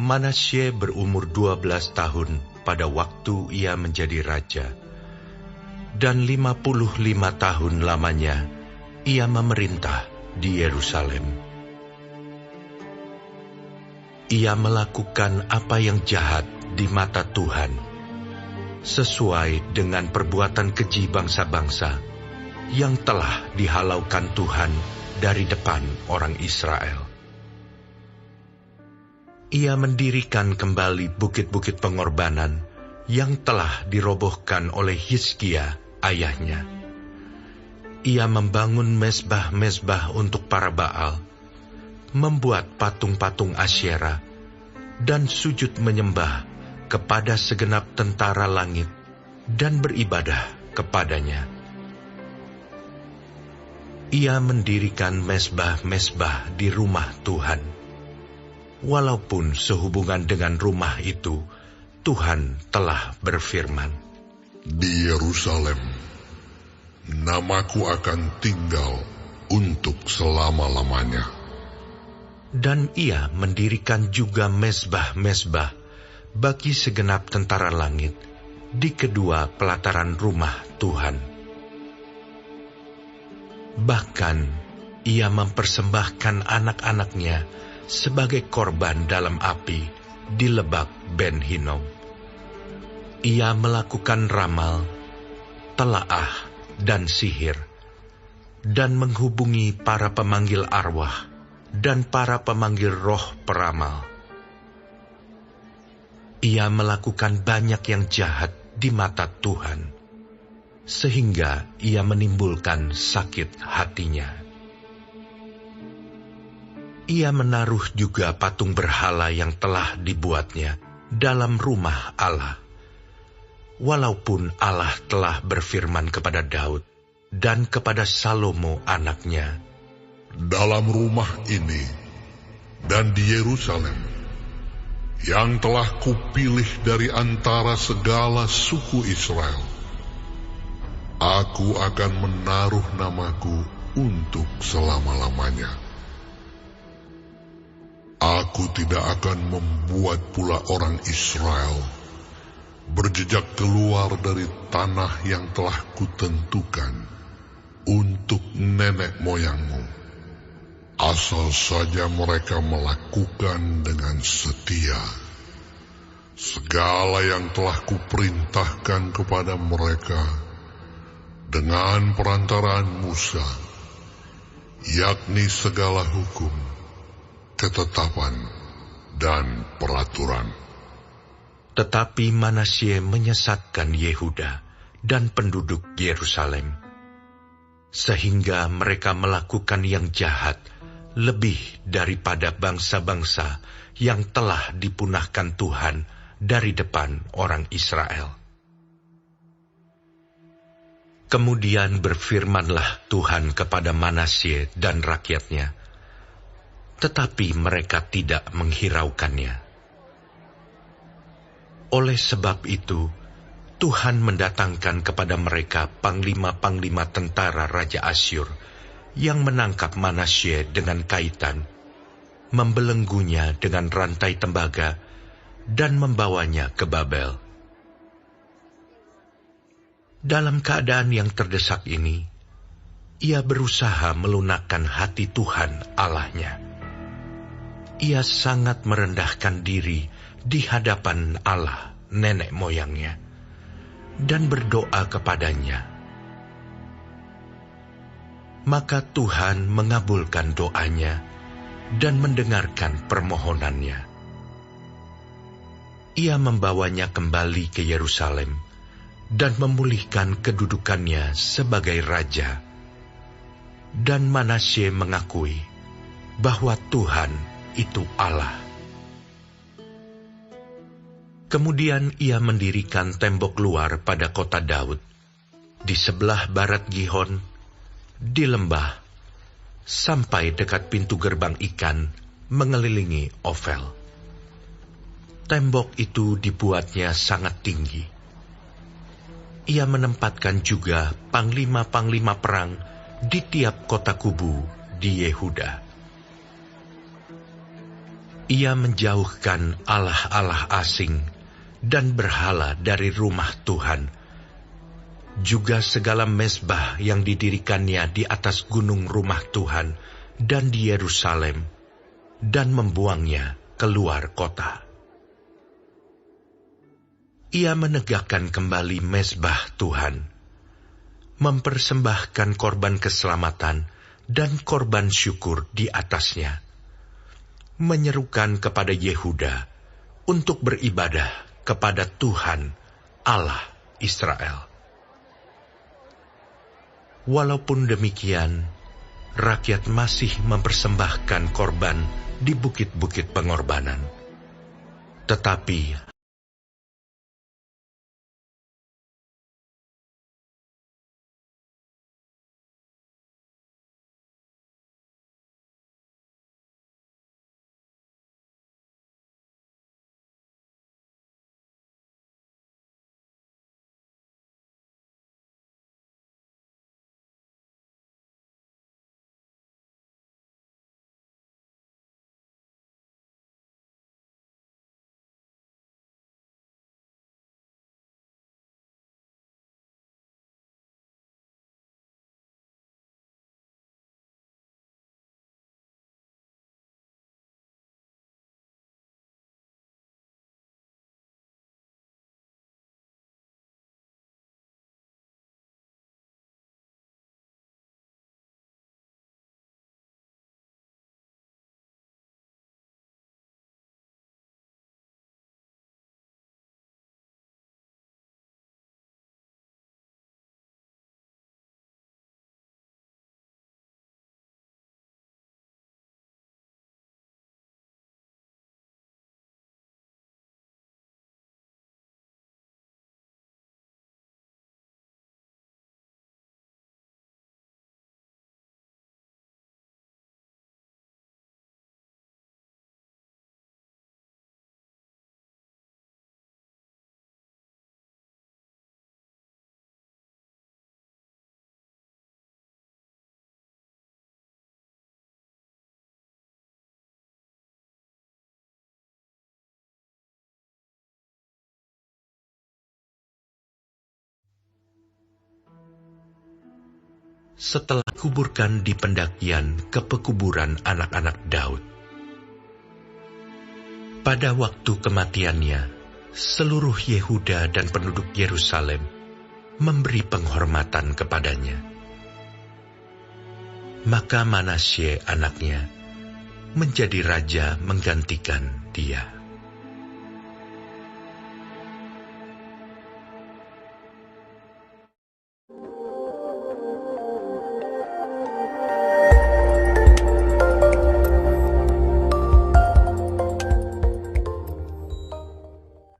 Manasye berumur 12 tahun pada waktu ia menjadi raja, dan 55 tahun lamanya ia memerintah di Yerusalem. Ia melakukan apa yang jahat di mata Tuhan, sesuai dengan perbuatan keji bangsa-bangsa yang telah dihalaukan Tuhan dari depan orang Israel. Ia mendirikan kembali bukit-bukit pengorbanan yang telah dirobohkan oleh Hizkia ayahnya. Ia membangun mezbah-mezbah untuk para Baal, membuat patung-patung Asyera, dan sujud menyembah kepada segenap tentara langit dan beribadah kepadanya. Ia mendirikan mezbah-mezbah di rumah Tuhan. Walaupun sehubungan dengan rumah itu, Tuhan telah berfirman, "Di Yerusalem, namaku akan tinggal untuk selama-lamanya." Dan ia mendirikan juga mezbah-mezbah bagi segenap tentara langit di kedua pelataran rumah Tuhan. Bahkan ia mempersembahkan anak-anaknya sebagai korban dalam api di Lebak Ben Hinnom. Ia melakukan ramal, telaah, dan sihir, dan menghubungi para pemanggil arwah dan para pemanggil roh peramal. Ia melakukan banyak yang jahat di mata Tuhan, sehingga ia menimbulkan sakit hatinya. Ia menaruh juga patung berhala yang telah dibuatnya dalam rumah Allah, walaupun Allah telah berfirman kepada Daud dan kepada Salomo anaknya, "Dalam rumah ini dan di Yerusalem, yang telah kupilih dari antara segala suku Israel, aku akan menaruh namaku untuk selama-lamanya. Aku tidak akan membuat pula orang Israel berjejak keluar dari tanah yang telah kutentukan untuk nenek moyangmu, asal saja mereka melakukan dengan setia segala yang telah kuperintahkan kepada mereka dengan perantaraan Musa, yakni segala hukum, ketetapan, dan peraturan." Tetapi Manasye menyesatkan Yehuda dan penduduk Yerusalem, sehingga mereka melakukan yang jahat lebih daripada bangsa-bangsa yang telah dipunahkan Tuhan dari depan orang Israel. Kemudian berfirmanlah Tuhan kepada Manasye dan rakyatnya, tetapi mereka tidak menghiraukannya. Oleh sebab itu, Tuhan mendatangkan kepada mereka panglima-panglima tentara Raja Asyur yang menangkap Manasye dengan kaitan, membelenggunya dengan rantai tembaga, dan membawanya ke Babel. Dalam keadaan yang terdesak ini, ia berusaha melunakkan hati Tuhan Allahnya. Ia sangat merendahkan diri di hadapan Allah nenek moyangnya dan berdoa kepadanya. Maka Tuhan mengabulkan doanya dan mendengarkan permohonannya. Ia membawanya kembali ke Yerusalem dan memulihkan kedudukannya sebagai raja. Dan Manasye mengakui bahwa Tuhan itu Allah. Kemudian ia mendirikan tembok luar pada kota Daud, di sebelah barat Gihon, di lembah, sampai dekat pintu gerbang ikan, mengelilingi Ofel. Tembok itu dibuatnya sangat tinggi. Ia menempatkan juga panglima-panglima perang di tiap kota kubu di Yehuda. Ia menjauhkan allah-allah asing dan berhala dari rumah Tuhan, juga segala mezbah yang didirikannya di atas gunung rumah Tuhan dan di Yerusalem, dan membuangnya keluar kota. Ia menegakkan kembali mezbah Tuhan, mempersembahkan korban keselamatan dan korban syukur di atasnya, menyerukan kepada Yehuda untuk beribadah kepada Tuhan Allah Israel. Walaupun demikian, rakyat masih mempersembahkan korban di bukit-bukit pengorbanan. Tetapi setelah kuburkan di pendakian ke pekuburan anak-anak Daud, pada waktu kematiannya, seluruh Yehuda dan penduduk Yerusalem memberi penghormatan kepadanya. Maka Manasye anaknya menjadi raja menggantikan dia.